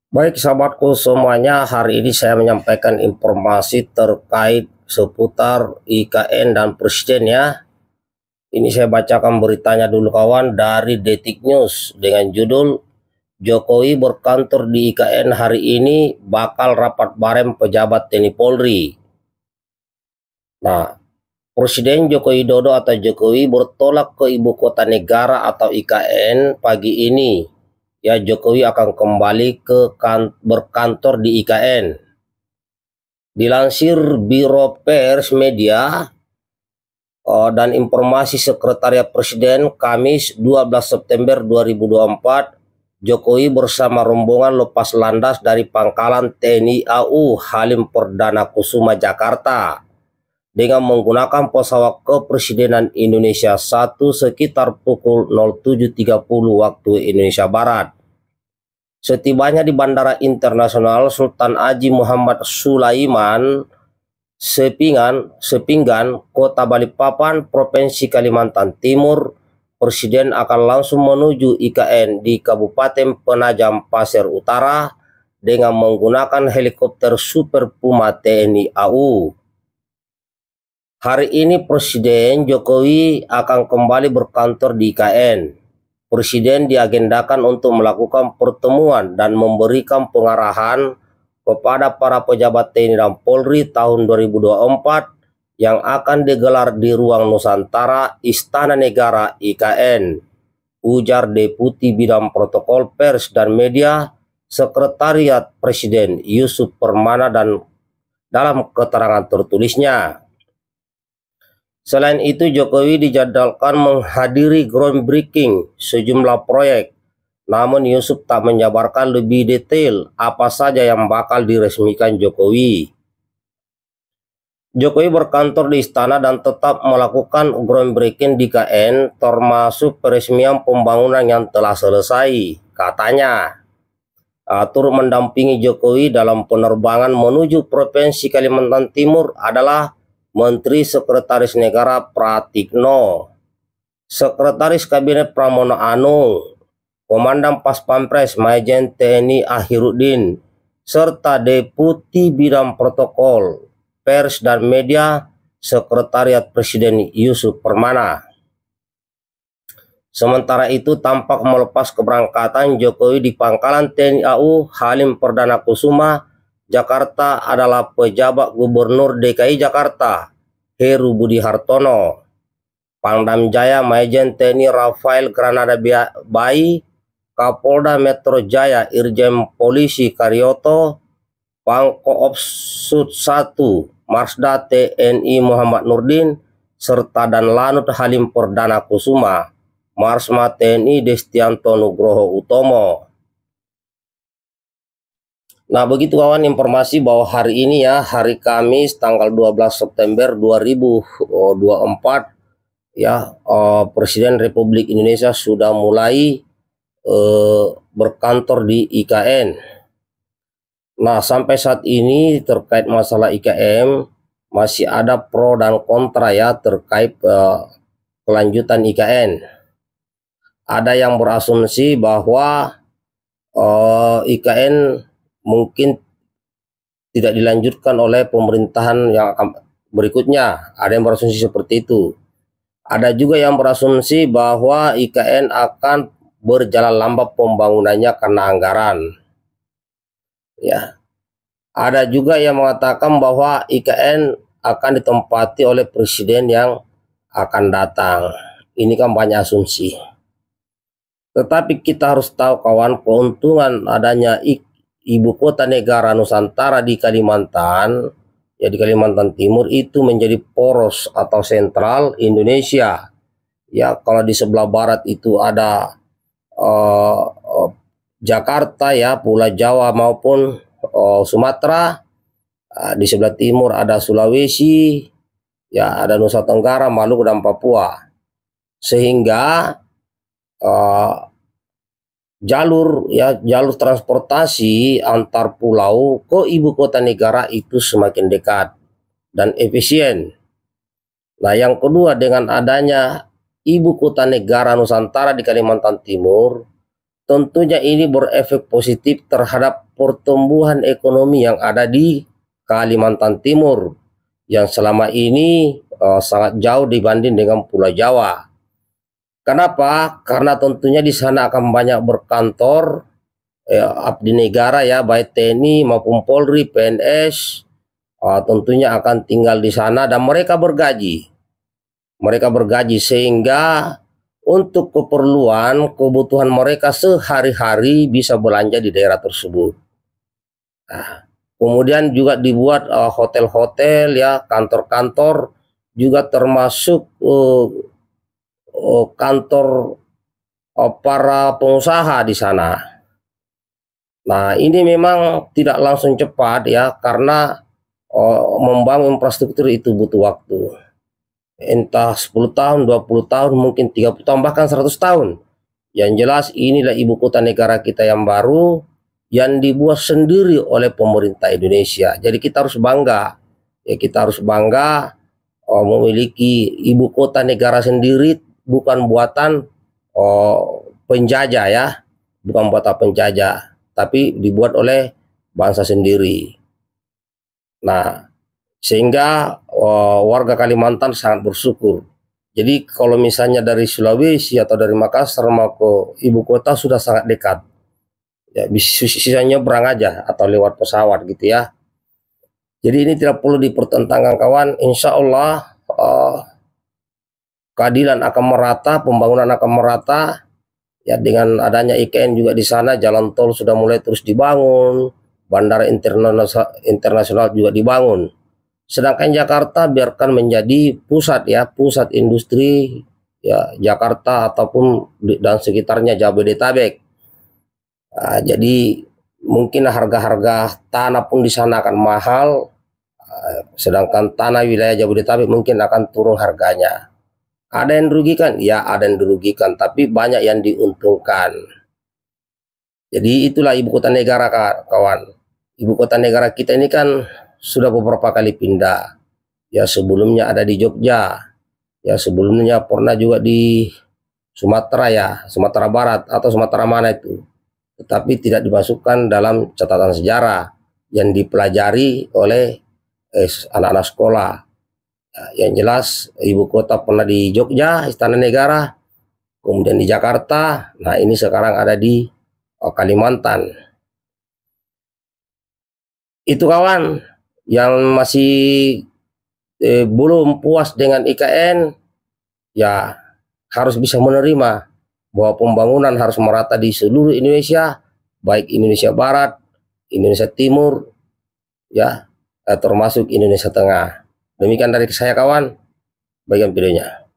Baik sahabatku semuanya, hari ini saya menyampaikan informasi terkait seputar IKN dan Presiden ya. Ini saya bacakan beritanya dulu kawan dari Detik News dengan judul Jokowi berkantor di IKN hari ini bakal rapat bareng pejabat TNI Polri. Nah, Presiden Joko Widodo atau Jokowi bertolak ke ibu kota negara atau IKN pagi ini. Ya, Jokowi akan kembali ke berkantor di IKN. Dilansir Biro Pers Media dan Informasi Sekretariat Presiden Kamis 12 September 2024, Jokowi bersama rombongan lepas landas dari Pangkalan TNI AU Halim Perdana Kusuma Jakarta dengan menggunakan pesawat Kepresidenan Indonesia 1 sekitar pukul 07.30 waktu Indonesia Barat. Setibanya di Bandara Internasional Sultan Haji Muhammad Sulaiman Sepinggan, Kota Balikpapan, Provinsi Kalimantan Timur, Presiden akan langsung menuju IKN di Kabupaten Penajam Pasir Utara dengan menggunakan helikopter Super Puma TNI AU. Hari ini Presiden Jokowi akan kembali berkantor di IKN. Presiden diagendakan untuk melakukan pertemuan dan memberikan pengarahan kepada para pejabat TNI dan Polri tahun 2024 yang akan digelar di Ruang Nusantara Istana Negara IKN, ujar Deputi Bidang Protokol Pers dan Media Sekretariat Presiden Yusuf Permana dan dalam keterangan tertulisnya. Selain itu, Jokowi dijadwalkan menghadiri groundbreaking sejumlah proyek. Namun Yusuf tak menjabarkan lebih detail apa saja yang bakal diresmikan Jokowi. Jokowi berkantor di istana dan tetap melakukan groundbreaking di IKN termasuk peresmian pembangunan yang telah selesai, katanya. Turut mendampingi Jokowi dalam penerbangan menuju Provinsi Kalimantan Timur adalah Menteri Sekretaris Negara Pratikno, Sekretaris Kabinet Pramono Anung, Komandan Pas Pampres Majen TNI Akhirudin, serta Deputi Bidang Protokol, Pers dan Media Sekretariat Presiden Yusuf Permana. Sementara itu, tampak melepas keberangkatan Jokowi di Pangkalan TNI AU Halim Perdana Kusuma Jakarta adalah pejabat Gubernur DKI Jakarta Heru Budi Hartono, Pangdam Jaya Majen TNI Rafael Granada Bai, Kapolda Metro Jaya Irjen Polisi Karyoto, Pangkoops 1 Marsda TNI Muhammad Nurdin, serta dan Lanut Halim Perdana Kusuma Marsma TNI Destianto Nugroho Utomo. Nah, begitu kawan informasi bahwa hari ini ya, hari Kamis tanggal 12 September 2024 ya, Presiden Republik Indonesia sudah mulai berkantor di IKN. Nah, sampai saat ini terkait masalah IKN masih ada pro dan kontra ya terkait kelanjutan IKN. Ada yang berasumsi bahwa IKN mungkin tidak dilanjutkan oleh pemerintahan yang akan berikutnya. Ada yang berasumsi seperti itu. Ada juga yang berasumsi bahwa IKN akan berjalan lambat pembangunannya karena anggaran. Ya. Ada juga yang mengatakan bahwa IKN akan ditempati oleh presiden yang akan datang. Ini kan banyak asumsi. Tetapi kita harus tahu kawan, keuntungan adanya ibu kota negara Nusantara di Kalimantan, ya di Kalimantan Timur itu menjadi poros atau sentral Indonesia. Ya, kalau di sebelah barat itu ada Jakarta ya, Pulau Jawa maupun Sumatera. Di sebelah timur ada Sulawesi, ya ada Nusa Tenggara, Maluku dan Papua. Sehingga jalur transportasi antar pulau ke ibu kota negara itu semakin dekat dan efisien. Nah, yang kedua, dengan adanya ibu kota negara Nusantara di Kalimantan Timur, tentunya ini berefek positif terhadap pertumbuhan ekonomi yang ada di Kalimantan Timur yang selama ini sangat jauh dibanding dengan Pulau Jawa. Kenapa? Karena tentunya di sana akan banyak berkantor abdi negara ya, baik TNI maupun Polri, PNS, tentunya akan tinggal di sana dan mereka bergaji. Mereka bergaji sehingga untuk kebutuhan mereka sehari-hari bisa belanja di daerah tersebut. Nah, kemudian juga dibuat hotel-hotel ya, kantor-kantor juga termasuk kantor para pengusaha di sana. Nah, ini memang tidak langsung cepat ya, karena membangun infrastruktur itu butuh waktu. Entah 10 tahun, 20 tahun, mungkin 30 tahun, bahkan 100 tahun. Yang jelas inilah ibu kota negara kita yang baru, yang dibuat sendiri oleh pemerintah Indonesia. Jadi kita harus bangga, ya kita harus bangga memiliki ibu kota negara sendiri, bukan buatan penjajah ya, bukan buatan penjajah, tapi dibuat oleh bangsa sendiri. Nah, sehingga warga Kalimantan sangat bersyukur. Jadi kalau misalnya dari Sulawesi atau dari Makassar mau ke ibu kota sudah sangat dekat. Ya, sisanya nyebrang aja atau lewat pesawat gitu ya. Jadi ini tidak perlu dipertentangkan kawan. Insya Allah keadilan akan merata, pembangunan akan merata. Ya, dengan adanya IKN juga di sana, jalan tol sudah mulai terus dibangun, bandara internasional juga dibangun. Sedangkan Jakarta biarkan menjadi pusat ya, pusat industri ya, Jakarta ataupun dan sekitarnya Jabodetabek. Nah, jadi mungkin harga-harga tanah pun di sana akan mahal, sedangkan tanah wilayah Jabodetabek mungkin akan turun harganya. Ada yang dirugikan? Ya, ada yang dirugikan, tapi banyak yang diuntungkan. Jadi itulah ibu kota negara kawan. Ibu kota negara kita ini kan sudah beberapa kali pindah. Ya, sebelumnya ada di Jogja. Ya, sebelumnya pernah juga di Sumatera ya, Sumatera Barat atau Sumatera mana itu. Tetapi tidak dimasukkan dalam catatan sejarah yang dipelajari oleh anak-anak sekolah. Ya, yang jelas ibu kota pernah di Jogja, Istana Negara, kemudian di Jakarta. Nah, ini sekarang ada di Kalimantan. Itu kawan yang masih belum puas dengan IKN, ya harus bisa menerima bahwa pembangunan harus merata di seluruh Indonesia, baik Indonesia Barat, Indonesia Timur, ya termasuk Indonesia Tengah. Demikian dari saya kawan, bagian videonya.